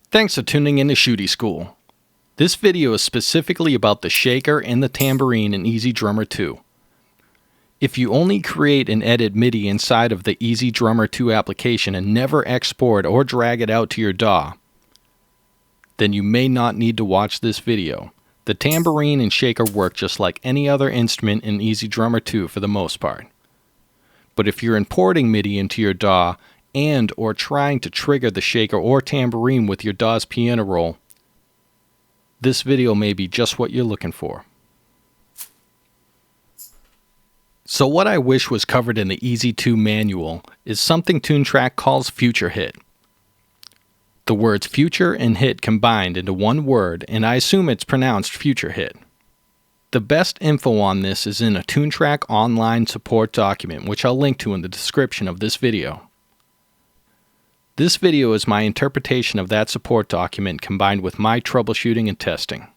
Thanks for tuning in to Shootie School. This video is specifically about the shaker and the tambourine in 𝗪𝗓𝗪 2. If you only create and edit MIDI inside of the 𝗪𝗓𝗪 2 application and never export or drag it out to your DAW, then you may not need to watch this video. The tambourine and shaker work just like any other instrument in 𝗪𝗓𝗪 2 for the most part. But if you're importing MIDI into your DAW and or trying to trigger the shaker or tambourine with your DAW's piano roll, this video may be just what you're looking for. So what I wish was covered in the 𝗪𝗓 2 manual is something Toontrack calls Futurehit. The words future and hit combined into one word, and I assume it's pronounced Futurehit. The best info on this is in a Toontrack online support document, which I'll link to in the description of this video. This video is my interpretation of that support document combined with my troubleshooting and testing.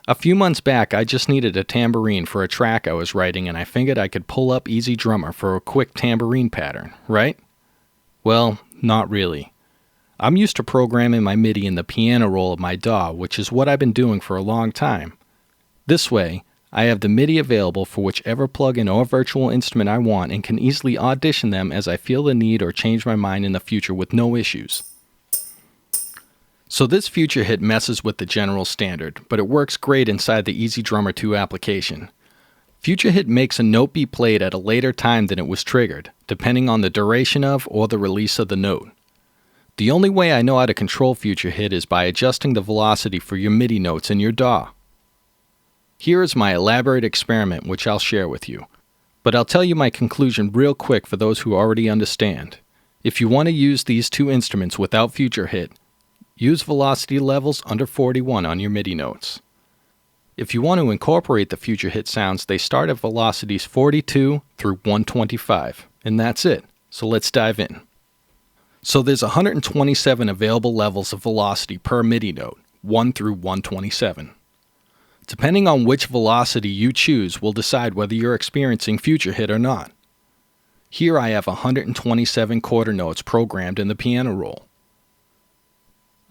A few months back, I just needed a tambourine for a track I was writing, and I figured I could pull up 𝗪𝗓𝗪 for a quick tambourine pattern, right? Well, not really. I'm used to programming my MIDI in the piano roll of my DAW, which is what I've been doing for a long time. This way, I have the MIDI available for whichever plugin or virtual instrument I want and can easily audition them as I feel the need or change my mind in the future with no issues. So this Futurehit messes with the general standard, but it works great inside the 𝗪𝗓𝗪 2 application. Futurehit makes a note be played at a later time than it was triggered, depending on the duration of or the release of the note. The only way I know how to control Futurehit is by adjusting the velocity for your MIDI notes in your DAW. Here is my elaborate experiment, which I'll share with you. But I'll tell you my conclusion real quick for those who already understand. If you want to use these two instruments without Futurehit, use velocity levels under 41 on your MIDI notes. If you want to incorporate the Futurehit sounds, they start at velocities 42 through 125, and that's it. So let's dive in. So there's 127 available levels of velocity per MIDI note, 1 through 127. Depending on which velocity you choose will decide whether you're experiencing Futurehit or not. Here I have 127 quarter notes programmed in the piano roll.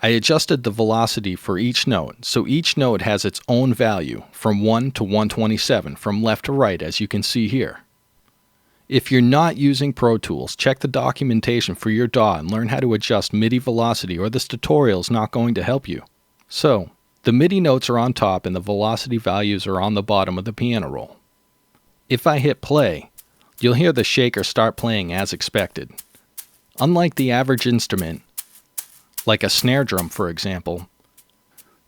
I adjusted the velocity for each note, so each note has its own value, from 1 to 127, from left to right, as you can see here. If you're not using Pro Tools, check the documentation for your DAW and learn how to adjust MIDI velocity, or this tutorial is not going to help you. So, the MIDI notes are on top and the velocity values are on the bottom of the piano roll. If I hit play, you'll hear the shaker start playing as expected. Unlike the average instrument, like a snare drum for example,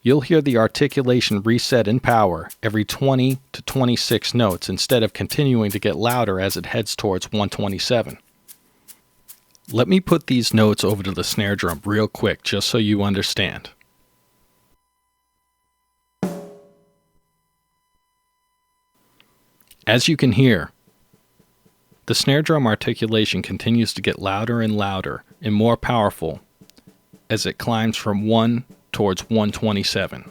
you'll hear the articulation reset in power every 20 to 26 notes instead of continuing to get louder as it heads towards 127. Let me put these notes over to the snare drum real quick just so you understand. As you can hear, the snare drum articulation continues to get louder and louder and more powerful as it climbs from 1 towards 127.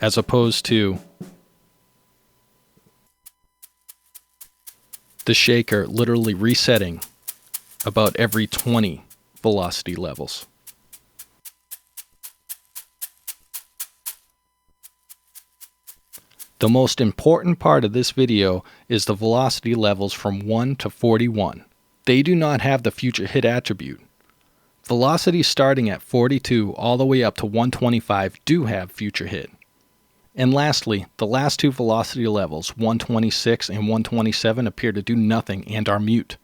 As opposed to the shaker literally resetting about every 20 velocity levels. The most important part of this video is the velocity levels from 1 to 41. They do not have the Futurehit attribute. Velocities starting at 42 all the way up to 125 do have Futurehit. And lastly, the last two velocity levels, 126 and 127, appear to do nothing and are mute.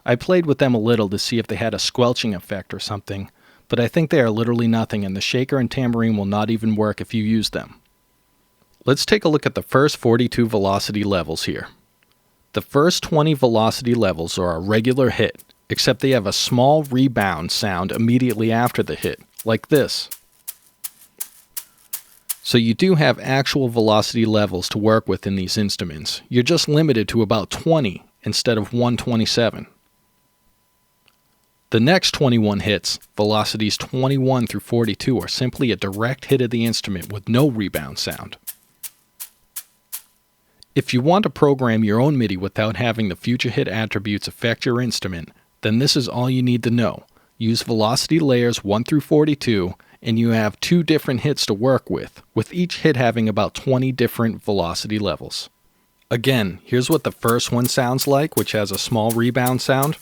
I played with them a little to see if they had a squelching effect or something, but I think they are literally nothing, and the shaker and tambourine will not even work if you use them. Let's take a look at the first 42 velocity levels here. The first 20 velocity levels are a regular hit, except they have a small rebound sound immediately after the hit, like this. So you do have actual velocity levels to work with in these instruments. You're just limited to about 20 instead of 127. The next 21 hits, velocities 21 through 42, are simply a direct hit of the instrument with no rebound sound. If you want to program your own MIDI without having the Futurehit attributes affect your instrument, then this is all you need to know. Use velocity layers 1 through 42, and you have 2 different hits to work with each hit having about 20 different velocity levels. Again, here's what the first one sounds like, which has a small rebound sound.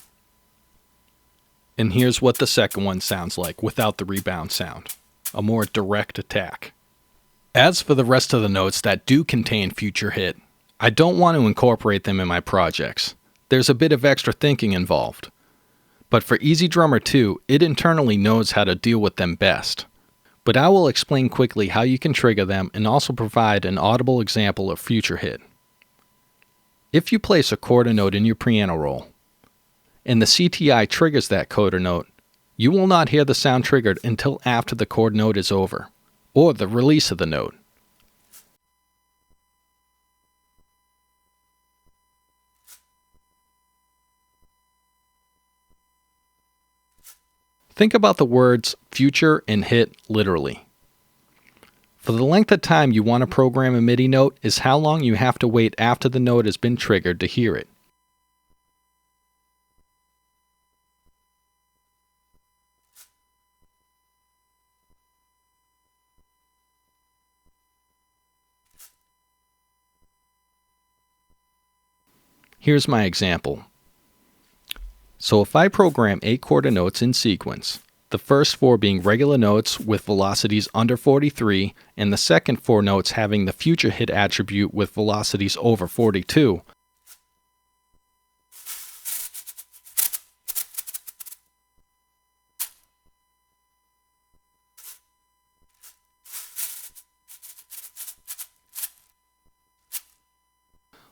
And here's what the second one sounds like without the rebound sound, a more direct attack. As for the rest of the notes that do contain Futurehit, I don't want to incorporate them in my projects. There's a bit of extra thinking involved. But for 𝗪𝗓𝗪𝗓 2, it internally knows how to deal with them best. But I will explain quickly how you can trigger them and also provide an audible example of Futurehit. If you place a quarter note in your piano roll, and the CTI triggers that quarter note, you will not hear the sound triggered until after the chord note is over, or the release of the note. Think about the words future and hit literally. For the length of time you want to program a MIDI note is how long you have to wait after the note has been triggered to hear it. Here's my example. So if I program 8 quarter notes in sequence, the first 4 being regular notes with velocities under 43, and the second 4 notes having the Futurehit attribute with velocities over 42,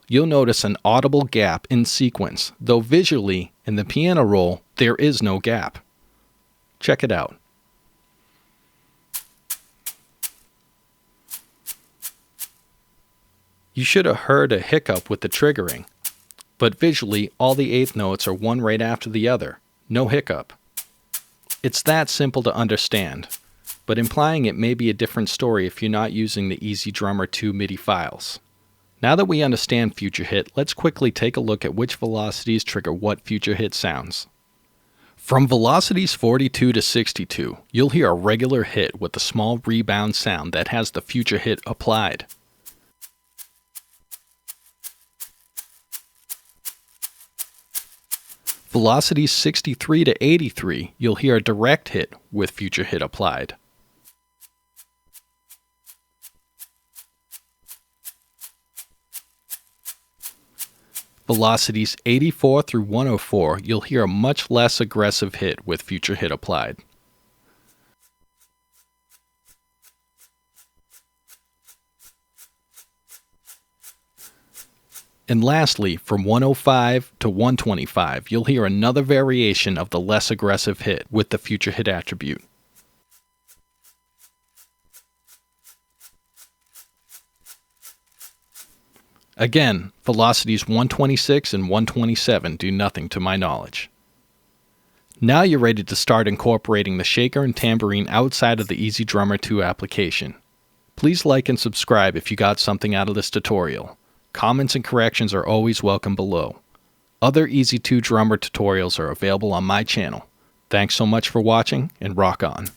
you'll notice an audible gap in sequence, though visually, in the piano roll, there is no gap. Check it out. You should have heard a hiccup with the triggering, but visually, all the 8th notes are one right after the other. No hiccup. It's that simple to understand, but implying it may be a different story if you're not using the 𝗪𝗓𝗪𝗓 2 MIDI files. Now that we understand Futurehit, let's quickly take a look at which velocities trigger what Futurehit sounds. From velocities 42 to 62, you'll hear a regular hit with a small rebound sound that has the Futurehit applied. Velocities 63 to 83, you'll hear a direct hit with Futurehit applied. Velocities 84 through 104, you'll hear a much less aggressive hit with Futurehit applied. And lastly, from 105 to 125, you'll hear another variation of the less aggressive hit with the Futurehit attribute. Again, velocities 126 and 127 do nothing to my knowledge. Now you're ready to start incorporating the shaker and tambourine outside of the 𝗪𝗓𝗪𝗓 2 application. Please like and subscribe if you got something out of this tutorial. Comments and corrections are always welcome below. Other 𝗪𝗓𝗡 drummer tutorials are available on my channel. Thanks so much for watching, and rock on.